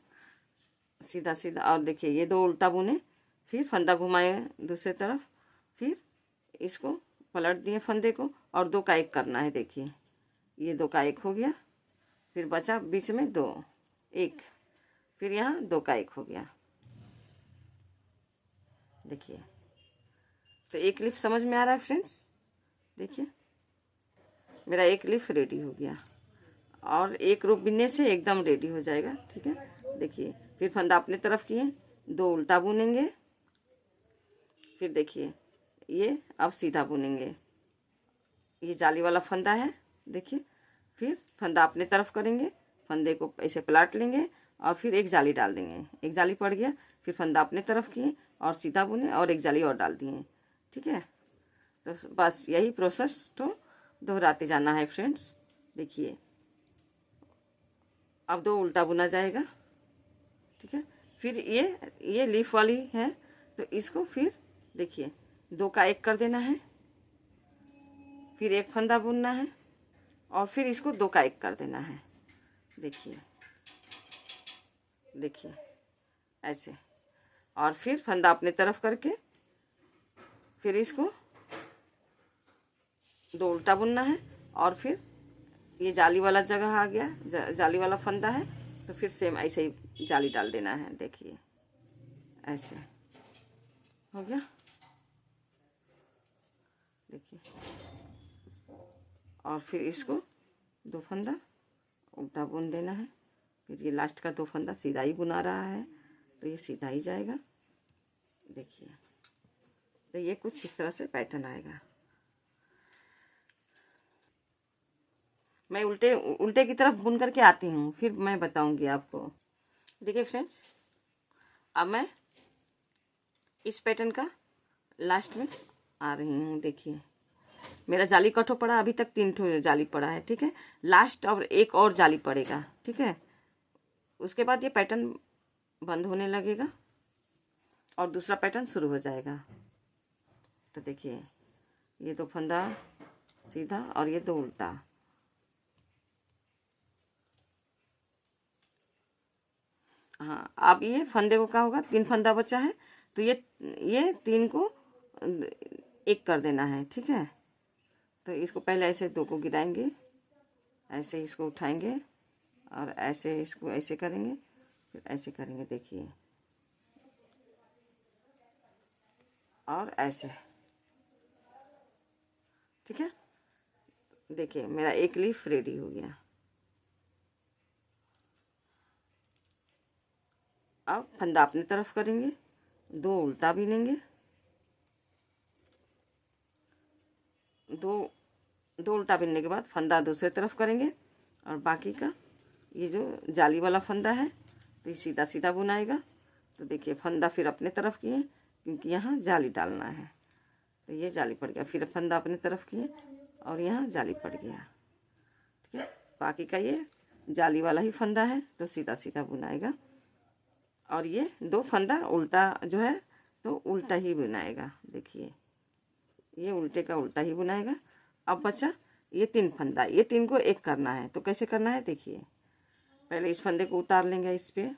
सीधा सीधा। और देखिए ये 2 उल्टा बुने, फिर फंदा घुमाए दूसरे तरफ, फिर इसको पलट दिए फंदे को और 2 का 1 करना है। देखिए ये 2 का 1 हो गया, फिर बचा बीच में 2 1, फिर यहाँ 2 का 1 हो गया। देखिए तो एक लिफ समझ में आ रहा है फ्रेंड्स। देखिए मेरा एक लिफ रेडी हो गया और एक रो बिनने से एकदम रेडी हो जाएगा। ठीक है, देखिए फिर फंदा अपने तरफ किए, 2 उल्टा बुनेंगे, फिर देखिए ये अब सीधा बुनेंगे। ये जाली वाला फंदा है। देखिए फिर फंदा अपने तरफ करेंगे, फंदे को ऐसे पलट लेंगे और फिर 1 जाली डाल देंगे। 1 जाली पड़ गया, फिर फंदा अपने तरफ किए और सीधा बुने और एक जाली और डाल दिए, ठीक है। तो बस यही प्रोसेस तो दोहराते जाना है फ्रेंड्स। देखिए अब 2 उल्टा बुना जाएगा, ठीक है। फिर ये लीफ वाली है तो इसको फिर देखिए 2 का 1 कर देना है, फिर 1 फंदा बुनना है और फिर इसको 2 का 1 कर देना है। देखिए देखिए ऐसे, और फिर फंदा अपने तरफ करके फिर इसको 2 उल्टा बुनना है और फिर ये जाली वाला जगह आ गया, जाली वाला फंदा है तो फिर सेम ऐसे ही जाली डाल देना है। देखिए ऐसे हो गया, देखिए। और फिर इसको 2 फंदा उल्टा बुन देना है, फिर ये लास्ट का 2 फंदा सीधा ही बुना रहा है तो ये सीधा ही जाएगा। देखिए तो ये कुछ इस तरह से पैटर्न आएगा। मैं उल्टे की तरफ बुन करके आती हूँ, फिर मैं बताऊंगी आपको। देखिए फ्रेंड्स, अब मैं इस पैटर्न का लास्ट में आ रही हूँ। देखिए मेरा जाली कठो पड़ा, अभी तक 3 ठो जाली पड़ा है, ठीक है। लास्ट और एक और जाली पड़ेगा, ठीक है। उसके बाद ये पैटर्न बंद होने लगेगा और दूसरा पैटर्न शुरू हो जाएगा। तो देखिए ये 2 फंदा सीधा और ये 2 उल्टा। हाँ, अब ये फंदे को क्या होगा, 3 फंदा बचा है तो ये 3 को 1 कर देना है, ठीक है। तो इसको पहले ऐसे 2 को गिराएंगे, ऐसे इसको उठाएंगे और ऐसे इसको ऐसे करेंगे, फिर ऐसे करेंगे। देखिए और ऐसे, ठीक है। देखिए मेरा एक लीफ रेडी हो गया। अब फंदा अपनी तरफ करेंगे, 2 उल्टा बीनेंगे, 2 उल्टा बीनने के बाद फंदा दूसरे तरफ करेंगे और बाकी का ये जो जाली वाला फंदा है तो ये सीधा सीधा बुनाएगा। तो देखिए फंदा फिर अपने तरफ किए क्योंकि यहाँ जाली डालना है, तो ये जाली पड़ गया। फिर फंदा अपने तरफ किए और यहाँ जाली पड़ गया, ठीक है। बाकी का ये जाली वाला ही फंदा है तो सीधा सीधा बुनाएगा और ये 2 फंदा उल्टा जो है तो उल्टा ही बुनाएगा। देखिए ये उल्टे का उल्टा ही बुनाएगा। अब बचा ये 3 फंदा, ये 3 को 1 करना है। तो कैसे करना है, देखिए पहले इस फंदे को उतार लेंगे इस पे,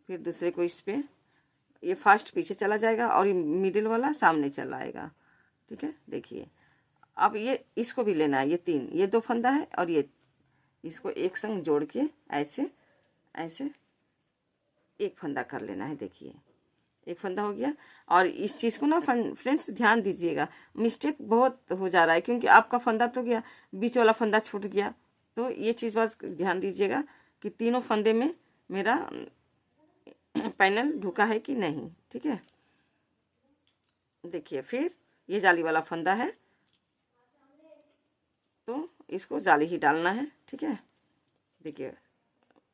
फिर दूसरे को इस पे, ये फर्स्ट पीछे चला जाएगा और ये मिडिल वाला सामने चला आएगा, ठीक है। देखिए अब ये इसको भी लेना है, ये 2 फंदा है और ये इसको एक संग जोड़ के ऐसे ऐसे 1 फंदा कर लेना है। देखिए 1 फंदा हो गया। और इस चीज़ को ना फ्रेंड्स ध्यान दीजिएगा, मिस्टेक बहुत हो जा रहा है क्योंकि आपका फंदा तो गया, बीच वाला फंदा छूट गया। तो ये चीज़ बस ध्यान दीजिएगा कि तीनों फंदे में मेरा पैनल ढुका है कि नहीं, ठीक है। देखिए फिर ये जाली वाला फंदा है तो इसको जाली ही डालना है, ठीक है। देखिए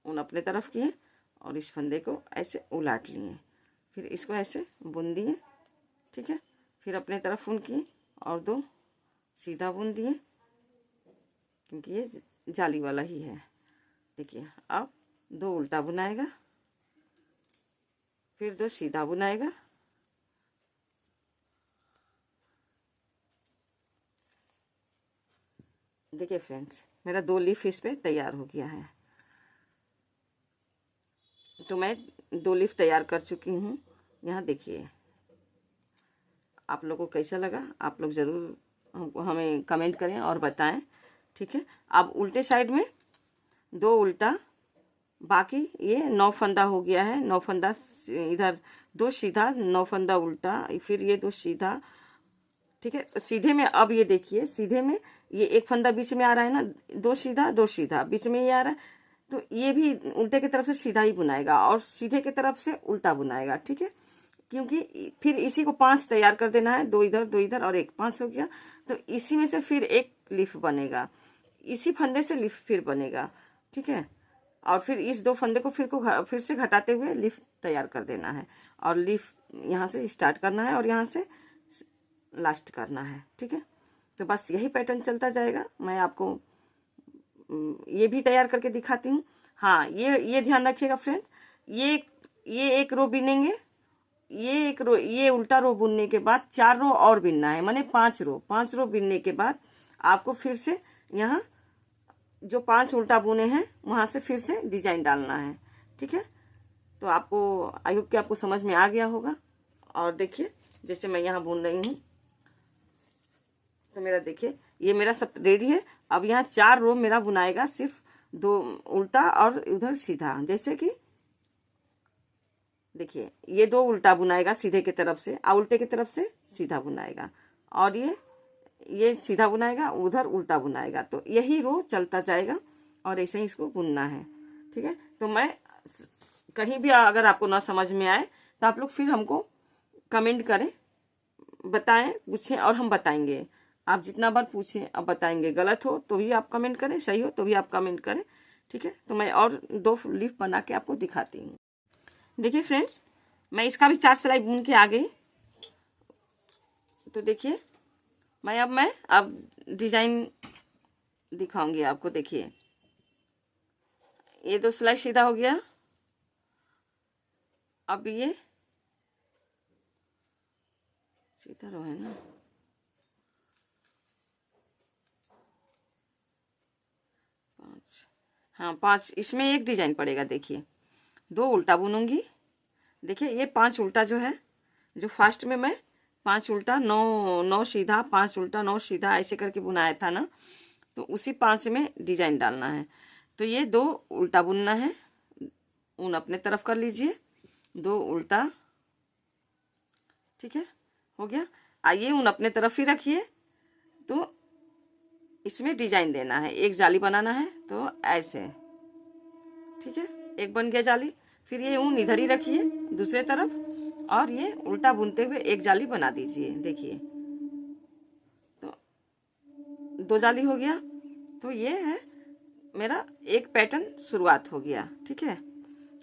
उन अपने तरफ किए और इस फंदे को ऐसे उलाट लिए, फिर इसको ऐसे बुन दिए, ठीक है। फिर अपने तरफ बुन किए और 2 सीधा बुन दिए क्योंकि ये जाली वाला ही है। देखिए अब 2 उल्टा बुनाएगा, फिर 2 सीधा बुनाएगा, देखिए फ्रेंड्स मेरा 2 लीफ इस पे तैयार हो गया है। तो मैं 2 लीफ तैयार कर चुकी हूँ। यहाँ देखिए आप लोगों को कैसा लगा, आप लोग ज़रूर हमें कमेंट करें और बताएं, ठीक है। अब उल्टे साइड में 2 उल्टा, बाकी ये 9 फंदा हो गया है। 9 फंदा इधर, 2 सीधा, 9 फंदा उल्टा, फिर ये 2 सीधा, ठीक है। सीधे में अब ये देखिए, सीधे में ये 1 फंदा बीच में आ रहा है ना, 2 सीधा 2 सीधा बीच में ये आ रहा है तो ये भी उल्टे की तरफ से सीधा ही बुनाएगा और सीधे की तरफ से उल्टा बुनाएगा, ठीक है। क्योंकि फिर इसी को 5 तैयार कर देना है, 2 इधर और 1, 5 हो गया। तो इसी में से फिर 1 लीफ बनेगा, इसी फंदे से लीफ फिर बनेगा, ठीक है। और फिर इस 2 फंदे को फिर से घटाते हुए लीफ तैयार कर देना है, और लीफ यहाँ से स्टार्ट करना है और यहाँ से लास्ट करना है। ठीक है, तो बस यही पैटर्न चलता जाएगा। मैं आपको ये भी तैयार करके दिखाती हूँ। हाँ, ये ध्यान रखिएगा फ्रेंड्स, ये एक रो बिनेंगे, ये उल्टा रो बुनने के बाद 4 रो और बिनना है, माने 5 रो बिनने के बाद आपको फिर से यहाँ जो 5 उल्टा बुने हैं वहां से फिर से डिजाइन डालना है। ठीक है, तो आपको आई होप कि आपको समझ में आ गया होगा। और देखिए जैसे मैं यहाँ बुन रही हूँ, तो मेरा देखिए ये मेरा सब रेडी है। अब यहाँ 4 रो मेरा बुनाएगा, सिर्फ 2 उल्टा और उधर सीधा। जैसे कि देखिए ये 2 उल्टा बुनाएगा सीधे की तरफ से, और उल्टे की तरफ से सीधा बुनाएगा, और ये सीधा बुनाएगा, उधर उल्टा बुनाएगा। तो यही रो चलता जाएगा और ऐसे ही इसको बुनना है। ठीक है, तो मैं कहीं भी अगर आपको ना समझ में आए तो आप लोग फिर हमको कमेंट करें, बताएं, पूछें, और हम बताएंगे। आप जितना बार पूछें अब बताएंगे। गलत हो तो भी आप कमेंट करें, सही हो तो भी आप कमेंट करें। ठीक है, तो मैं और 2 लीफ बना के आपको दिखाती हूँ। देखिए फ्रेंड्स, मैं इसका भी 4 सिलाई बुन के आ गई। तो देखिए मैं अब डिजाइन दिखाऊंगी आपको। देखिए ये 2 सिलाई सीधा हो गया। अब ये सीधा रो है ना, 5, हाँ 5, इसमें एक डिजाइन पड़ेगा। देखिए 2 उल्टा बुनूंगी। देखिए ये 5 उल्टा जो है, जो फर्स्ट में मैं 5 उल्टा 9 सीधा, 5 उल्टा 9 सीधा ऐसे करके बुनाया था ना, तो उसी 5 में डिजाइन डालना है। तो ये 2 उल्टा बुनना है, ऊन अपने तरफ कर लीजिए, 2 उल्टा। ठीक है, हो गया। आइए ऊन अपने तरफ ही रखिए, तो इसमें डिजाइन देना है, एक जाली बनाना है। तो ऐसे, ठीक है, एक बन गया जाली। फिर ये ऊन इधर ही रखिए दूसरे तरफ, और ये उल्टा बुनते हुए एक जाली बना दीजिए। देखिए तो 2 जाली हो गया। तो ये है मेरा एक पैटर्न शुरुआत हो गया। ठीक है,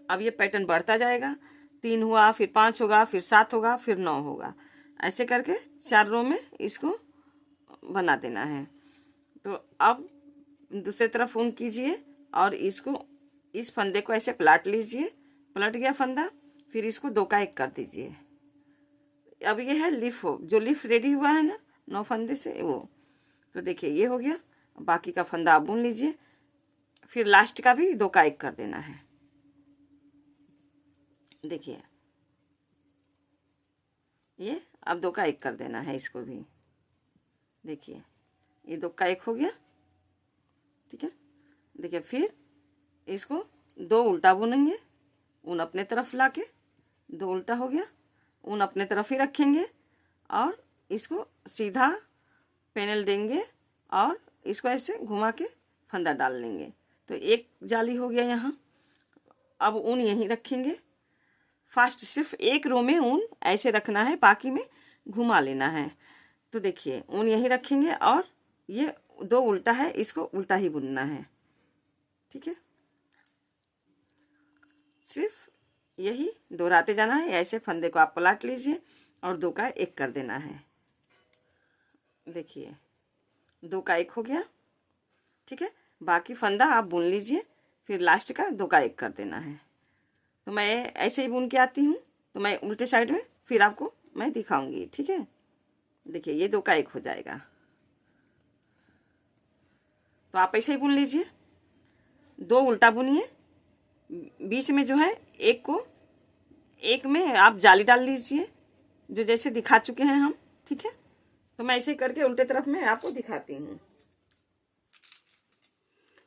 अब ये पैटर्न बढ़ता जाएगा। 3 हुआ, फिर 5 होगा, फिर 7 होगा, फिर 9 होगा, ऐसे करके 4 रो में इसको बना देना है। तो अब दूसरे तरफ ऊन कीजिए और इसको, इस फंदे को ऐसे पलट लीजिए। पलट गया फंदा, फिर इसको 2 का 1 कर दीजिए। अब ये है लीफ, जो लीफ रेडी हुआ है ना 9 फंदे से वो। तो देखिए ये हो गया। बाकी का फंदा आप बुन लीजिए, फिर लास्ट का भी 2 का 1 कर देना है। देखिए ये अब 2 का 1 कर देना है इसको भी। देखिए ये 2 का 1 हो गया। ठीक है, देखिए फिर इसको 2 उल्टा बुनेंगे, ऊन अपने तरफ लाके 2 उल्टा हो गया, ऊन अपने तरफ ही रखेंगे और इसको सीधा पैनल देंगे और इसको ऐसे घुमा के फंदा डाल लेंगे। तो एक जाली हो गया यहाँ। अब ऊन यहीं रखेंगे। फर्स्ट सिर्फ एक रो में ऊन ऐसे रखना है, बाकी में घुमा लेना है। तो देखिए ऊन यहीं रखेंगे और ये 2 उल्टा है, इसको उल्टा ही बुनना है। ठीक है, सिर्फ यही दोहराते जाना है। ऐसे फंदे को आप पलट लीजिए और 2 का 1 कर देना है। देखिए 2 का 1 हो गया। ठीक है, बाकी फंदा आप बुन लीजिए, फिर लास्ट का 2 का 1 कर देना है। तो मैं ऐसे ही बुन के आती हूँ। तो मैं उल्टे साइड में फिर आपको मैं दिखाऊंगी। ठीक है, देखिए ये 2 का 1 हो जाएगा। तो आप ऐसे ही बुन लीजिए, 2 उल्टा बुनिए, बीच में जो है एक में आप जाली डाल लीजिए, जो जैसे दिखा चुके हैं हम। ठीक है, तो मैं ऐसे करके उल्टे तरफ में आपको दिखाती हूँ।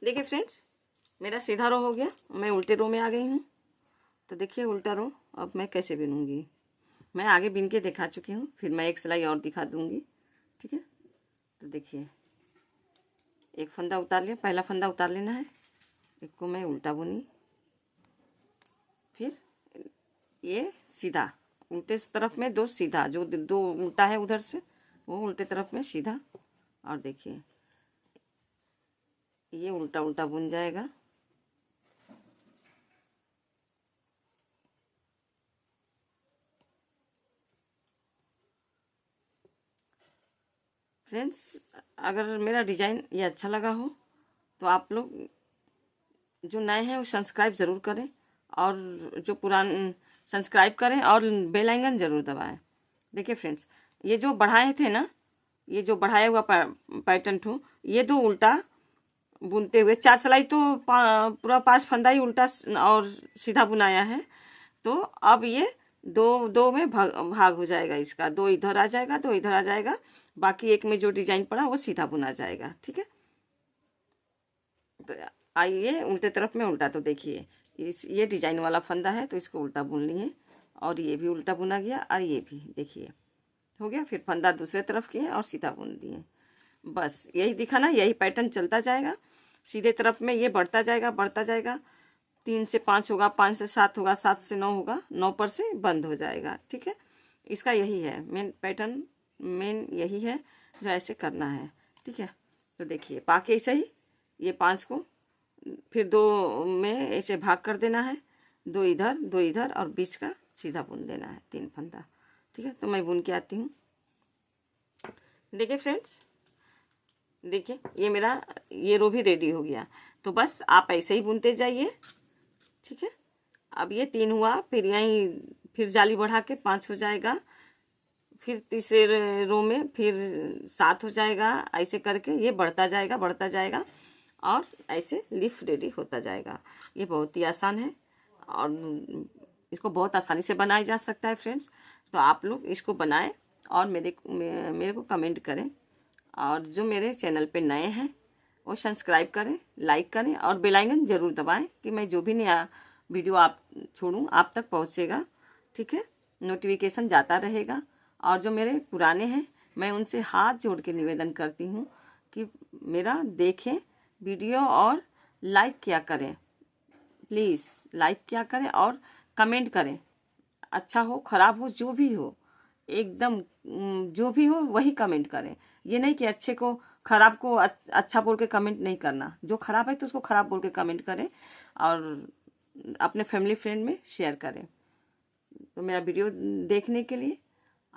देखिए फ्रेंड्स, मेरा सीधा रो हो गया, मैं उल्टे रो में आ गई हूँ। तो देखिए उल्टा रो अब मैं कैसे बिनूंगी। मैं आगे बिन के दिखा चुकी हूँ, फिर मैं एक सिलाई और दिखा दूंगी। ठीक है, तो देखिए एक फंदा उतार लिया, पहला फंदा उतार लेना है, एक को मैं उल्टा बुनी, फिर ये सीधा, उल्टे तरफ में 2 सीधा, जो 2 उल्टा है उधर से वो उल्टे तरफ में सीधा। और देखिए ये उल्टा उल्टा बुन जाएगा। फ्रेंड्स, अगर मेरा डिज़ाइन ये अच्छा लगा हो तो आप लोग जो नए हैं वो सब्सक्राइब ज़रूर करें, और जो पुराने सब्सक्राइब करें और बेल आइकन ज़रूर दबाएं। देखिए फ्रेंड्स, ये जो बढ़ाए थे ना, ये जो बढ़ाया हुआ पैटर्न था, ये 2 उल्टा बुनते हुए 4 सिलाई तो पूरा 5 फंदा ही उल्टा और सीधा बुनाया है। तो अब ये दो में भाग हो जाएगा इसका, 2 इधर आ जाएगा, 2 इधर आ जाएगा, बाकी एक में जो डिजाइन पड़ा वो सीधा बुना जाएगा। ठीक है, तो आइए उल्टे तरफ में उल्टा। तो देखिए ये डिजाइन वाला फंदा है तो इसको उल्टा बुन लिए, और ये भी उल्टा बुना गया, और ये भी देखिए हो गया। फिर फंदा दूसरे तरफ किए और सीधा बुन दिए। बस यही दिखा ना, यही पैटर्न चलता जाएगा। सीधे तरफ में ये बढ़ता जाएगा, बढ़ता जाएगा। 3 से 5 होगा, 5 से 7 होगा, 7 से 9 होगा, 9 पर से बंद हो जाएगा। ठीक है, इसका यही है मेन पैटर्न, मेन यही है जो ऐसे करना है। ठीक है, तो देखिए बाकी ऐसे ही ये 5 को फिर 2 में ऐसे भाग कर देना है, 2 इधर 2 इधर, और बीच का सीधा बुन देना है 3 फंदा। ठीक है, तो मैं बुन के आती हूँ। देखिए फ्रेंड्स, देखिए ये मेरा ये रो भी रेडी हो गया। तो बस आप ऐसे ही बुनते जाइए। ठीक है, अब ये 3 हुआ, फिर यहीं फिर जाली बढ़ा के 5 हो जाएगा, फिर तीसरे रो में फिर 7 हो जाएगा। ऐसे करके ये बढ़ता जाएगा, बढ़ता जाएगा, और ऐसे लीफ रेडी होता जाएगा। ये बहुत ही आसान है और इसको बहुत आसानी से बनाया जा सकता है फ्रेंड्स। तो आप लोग इसको बनाएं और मेरे को कमेंट करें, और जो मेरे चैनल पे नए हैं वो सब्सक्राइब करें, लाइक करें, और बेल आइकन ज़रूर दबाएं कि मैं जो भी नया वीडियो आप छोड़ूं आप तक पहुंचेगा। ठीक है, नोटिफिकेशन जाता रहेगा। और जो मेरे पुराने हैं मैं उनसे हाथ जोड़ के निवेदन करती हूं कि मेरा देखें वीडियो और लाइक क्या करें, प्लीज़ लाइक क्या करें और कमेंट करें। अच्छा हो खराब हो जो भी हो, एकदम जो भी हो वही कमेंट करें। ये नहीं कि अच्छे को खराब को अच्छा बोल के कमेंट नहीं करना। जो खराब है तो उसको खराब बोल के कमेंट करें और अपने फैमिली फ्रेंड में शेयर करें। तो मेरा वीडियो देखने के लिए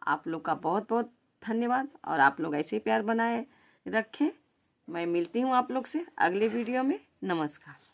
आप लोग का बहुत बहुत धन्यवाद, और आप लोग ऐसे ही प्यार बनाए रखें। मैं मिलती हूँ आप लोग से अगले वीडियो में। नमस्कार।